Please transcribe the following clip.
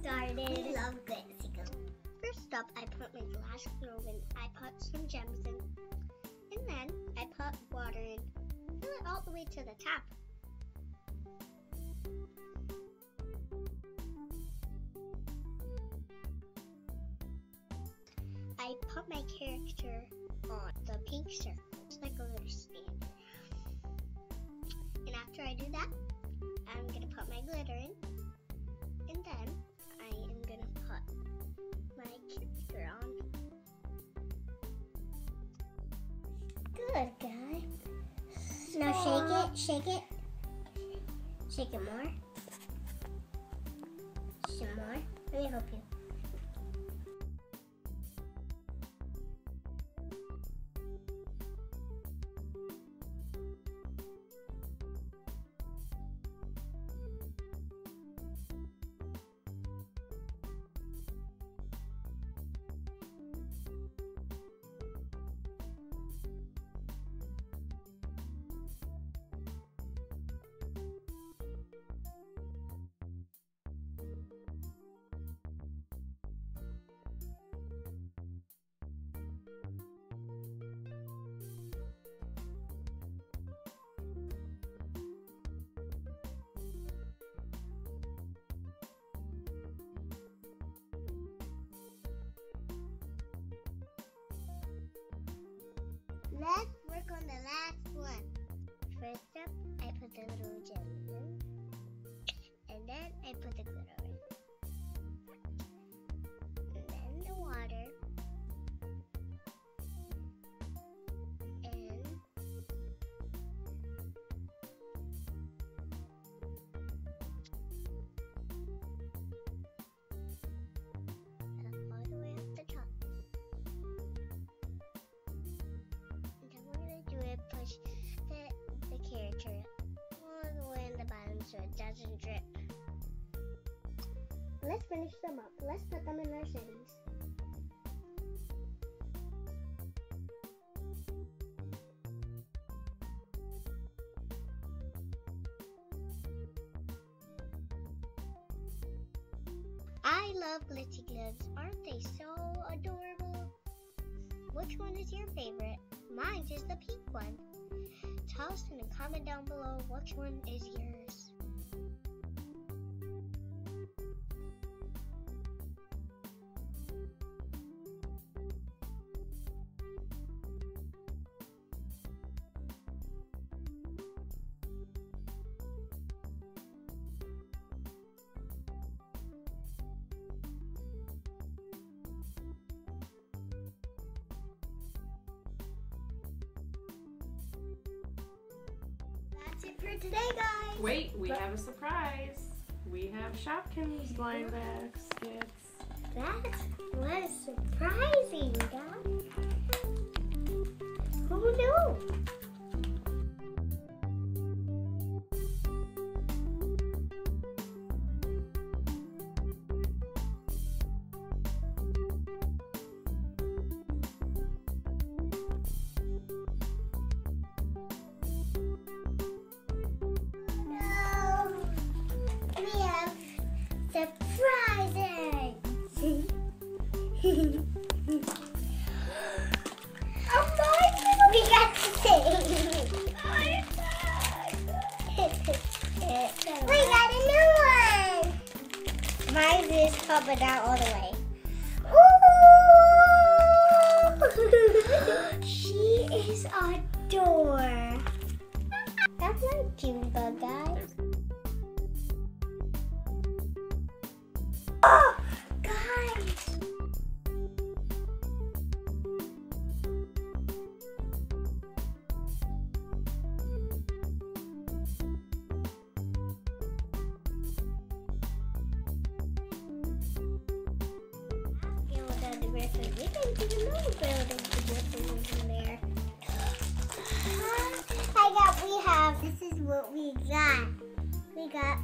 started. We love Glitzy Globe. First up, I put my glass globe in. I put some gems in. And then I put water in. Fill it all the way to the top. I put my character on the pink circle. It's like a little stand. And after I do that, I'm going to put my glitter in. And then I am going to put my character on. Good, guys. Now shake it. Shake it more. Some more. Let me help you. Let's work on the last one. First up, I put the little gem in, and then I put the glitter in, and then the water, and all the way up the top. Push the character all the way in the bottom so it doesn't drip. Let's finish them up. Let's put them in our cities. I love Glitzy Globes. Aren't they so adorable? Which one is your favorite? Mine is the pink one. Tell us in the comment down below which one is yours. That's it for today, guys. Wait, we have a surprise. We have Shopkins blind baskets. That was surprising, guys. Who knew? Surprising! Oh my! We got to sing! We got a new one! Mine is coming out all the way. Ooh! She is a door. That's my June bug, guys. Oh, guys! We can do another building in there. This is what we got. We got